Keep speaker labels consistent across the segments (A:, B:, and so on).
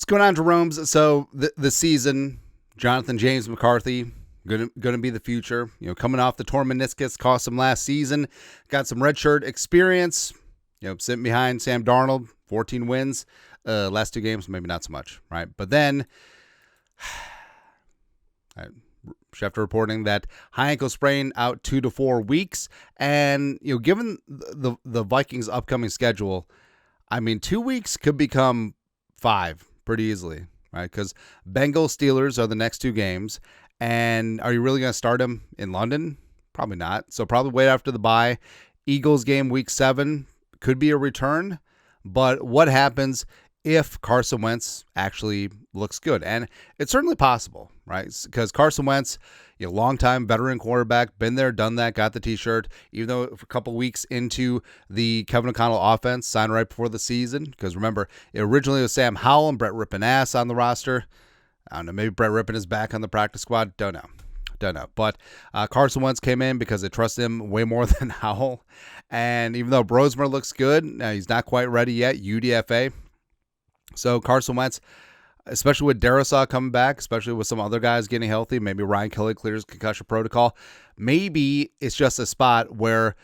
A: going on, Jerome's? So the season, Jonathan James McCarthy, gonna be the future. Coming off the torn meniscus, cost him last season. Got some redshirt experience. Sitting behind Sam Darnold, 14 wins. Last 2 games, maybe not so much, right? But then, Schefter reporting that high ankle sprain out 2 to 4 weeks. And, given the Vikings' upcoming schedule, 2 weeks could become 5 pretty easily, right? Because Bengals, Steelers are the next 2 games. And are you really going to start him in London? Probably not. So probably wait after the bye. Eagles game week 7 could be a return. But what happens if Carson Wentz actually looks good? And it's certainly possible, right? Because Carson Wentz, longtime veteran quarterback, been there, done that, got the T-shirt. Even though a couple weeks into the Kevin O'Connell offense, signed right before the season. Because remember, it originally was Sam Howell and Brett Rippon-Ass on the roster. I don't know, maybe Brett Rippon is back on the practice squad. Don't know. But Carson Wentz came in because they trust him way more than Howell. And even though Brosmer looks good, he's not quite ready yet, UDFA. So Carson Wentz, especially with Darrisaw coming back, especially with some other guys getting healthy, maybe Ryan Kelly clears concussion protocol, maybe it's just a spot where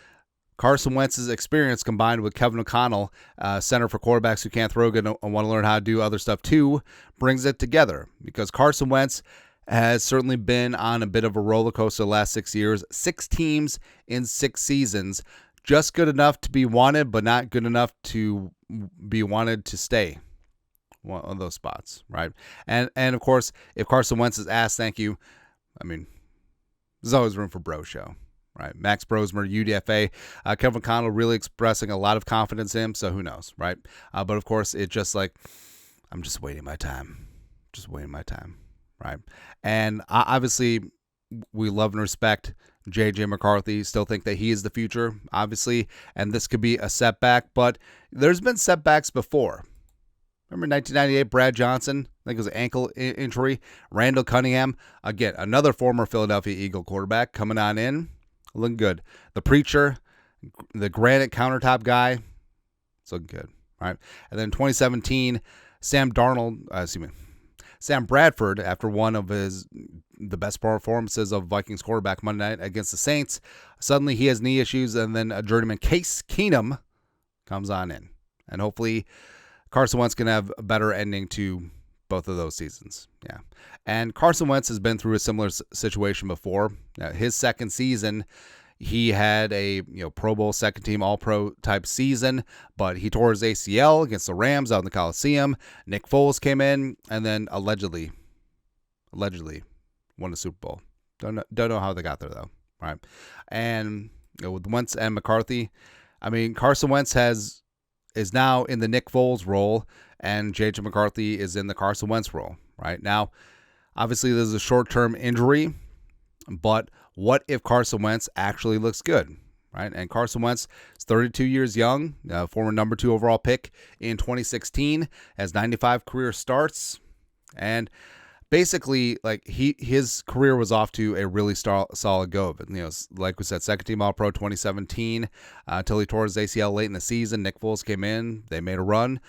A: Carson Wentz's experience combined with Kevin O'Connell, center for quarterbacks who can't throw good and want to learn how to do other stuff too, brings it together. Because Carson Wentz has certainly been on a bit of a roller coaster the last 6 years. 6 teams in 6 seasons. Just good enough to be wanted, but not good enough to be wanted to stay one of those spots, right? And of course, if Carson Wentz is asked, thank you, there's always room for Bro Show, right? Max Brosmer, UDFA. Kevin O'Connell really expressing a lot of confidence in him, so who knows, right? But of course, it's just like, I'm just waiting my time. Right. And obviously, we love and respect JJ McCarthy. Still think that he is the future, obviously. And this could be a setback, but there's been setbacks before. Remember 1998, Brad Johnson? I think it was an ankle injury. Randall Cunningham, again, another former Philadelphia Eagle quarterback coming on in, looking good. The Preacher, the granite countertop guy, it's looking good. Right. And then 2017, Sam Bradford, after one of the best performances of Vikings quarterback Monday night against the Saints, suddenly he has knee issues, and then a journeyman, Case Keenum, comes on in. And hopefully Carson Wentz can have a better ending to both of those seasons. Yeah. And Carson Wentz has been through a similar situation before. His second season, he had a Pro Bowl second team All-Pro type season, but he tore his ACL against the Rams out in the Coliseum. Nick Foles came in and then allegedly won the Super Bowl. Don't know how they got there though. Right. And with Wentz and McCarthy, Carson Wentz is now in the Nick Foles role, and JJ McCarthy is in the Carson Wentz role. Right now, obviously there's a short-term injury, but what if Carson Wentz actually looks good, right? And Carson Wentz is 32 years young, former number 2 overall pick in 2016, has 95 career starts, and basically, his career was off to a really solid go. But, like we said, second team All-Pro 2017 until he tore his ACL late in the season. Nick Foles came in, they made a run,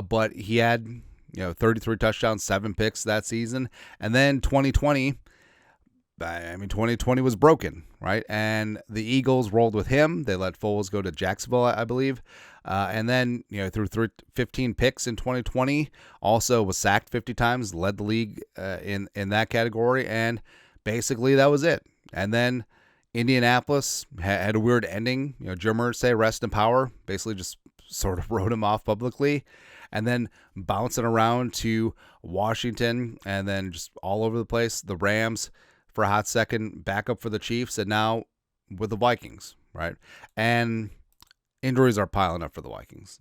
A: but he had 33 touchdowns, 7 picks that season, and then 2020 was broken, right? And the Eagles rolled with him. They let Foles go to Jacksonville, I believe. And then, threw 15 picks in 2020. Also was sacked 50 times, led the league in that category. And basically that was it. And then Indianapolis had a weird ending. Jim Irsay, rest in power, basically just sort of wrote him off publicly. And then bouncing around to Washington and then just all over the place. The Rams for a hot second, backup for the Chiefs, and now with the Vikings, right? And injuries are piling up for the Vikings.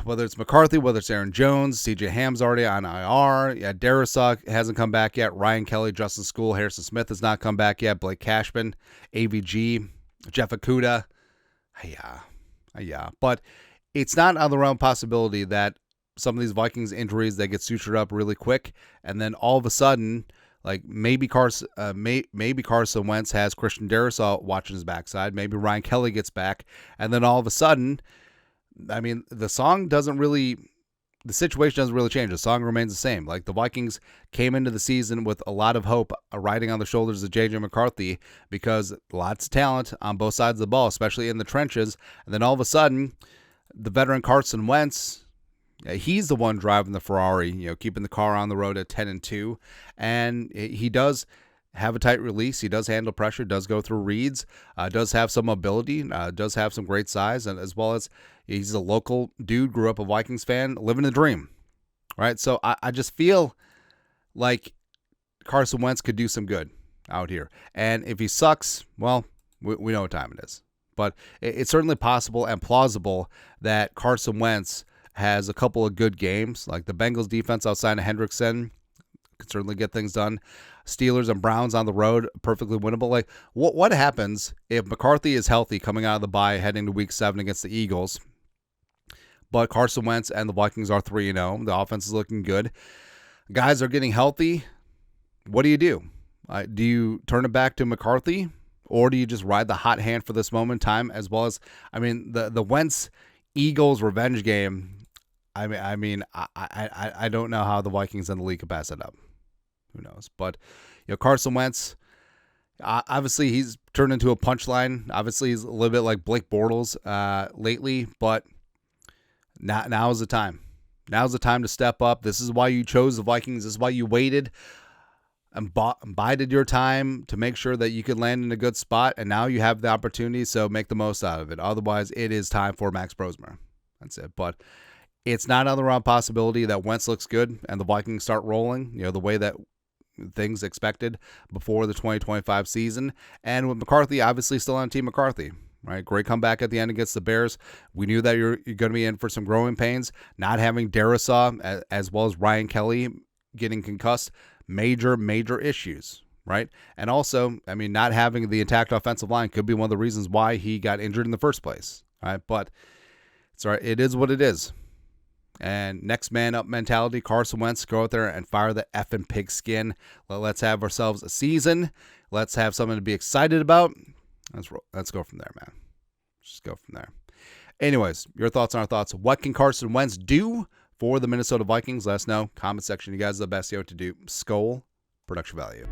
A: Whether it's McCarthy, whether it's Aaron Jones, CJ Ham's already on IR. Yeah, Darrisaw hasn't come back yet. Ryan Kelly, Justin School, Harrison Smith has not come back yet. Blake Cashman, AVG, Jeff Okudah. Yeah. But it's not out of the realm of possibility that some of these Vikings injuries, they get sutured up really quick, and then all of a sudden, maybe Carson Wentz has Christian Darrisaw watching his backside. Maybe Ryan Kelly gets back, and then all of a sudden, the song doesn't really the situation doesn't really change. The song remains the same. Like, the Vikings came into the season with a lot of hope riding on the shoulders of JJ McCarthy because lots of talent on both sides of the ball, especially in the trenches. And then all of a sudden, the veteran Carson Wentz, he's the one driving the Ferrari, keeping the car on the road at 10-2. And he does have a tight release. He does handle pressure, does go through reads, does have some mobility, does have some great size, and as well as he's a local dude, grew up a Vikings fan, living the dream, right? So I just feel like Carson Wentz could do some good out here. And if he sucks, well, we know what time it is. But it's certainly possible and plausible that Carson Wentz has a couple of good games. Like, the Bengals defense outside of Hendrickson could certainly get things done. Steelers and Browns on the road, perfectly winnable. Like, what happens if McCarthy is healthy coming out of the bye heading to week 7 against the Eagles, but Carson Wentz and the Vikings are 3-0. The offense is looking good. Guys are getting healthy. What do? Do you turn it back to McCarthy, or do you just ride the hot hand for this moment in time? As well as, the Wentz Eagles revenge game. I don't know how the Vikings and the league could pass it up. Who knows? But Carson Wentz, obviously he's turned into a punchline. Obviously he's a little bit like Blake Bortles lately, but now is the time. Now's the time to step up. This is why you chose the Vikings. This is why you waited and bided your time to make sure that you could land in a good spot, and now you have the opportunity, so make the most out of it. Otherwise, it is time for Max Brosmer. That's it. But it's not on the wrong possibility that Wentz looks good and the Vikings start rolling, the way that things expected before the 2025 season. And with McCarthy, obviously still on Team McCarthy, right? Great comeback at the end against the Bears. We knew that you're going to be in for some growing pains. Not having Darrisaw as well as Ryan Kelly getting concussed, major issues, right? And also, not having the intact offensive line could be one of the reasons why he got injured in the first place, right? But it's all right. It is what it is. And next man up mentality, Carson Wentz, go out there and fire the effing pigskin. Let's have ourselves a season. Let's have something to be excited about. Let's go from there, man. Just go from there. Anyways, your thoughts on our thoughts. What can Carson Wentz do for the Minnesota Vikings? Let us know. Comment section. You guys are the best. You know what to do. Skol. Production value.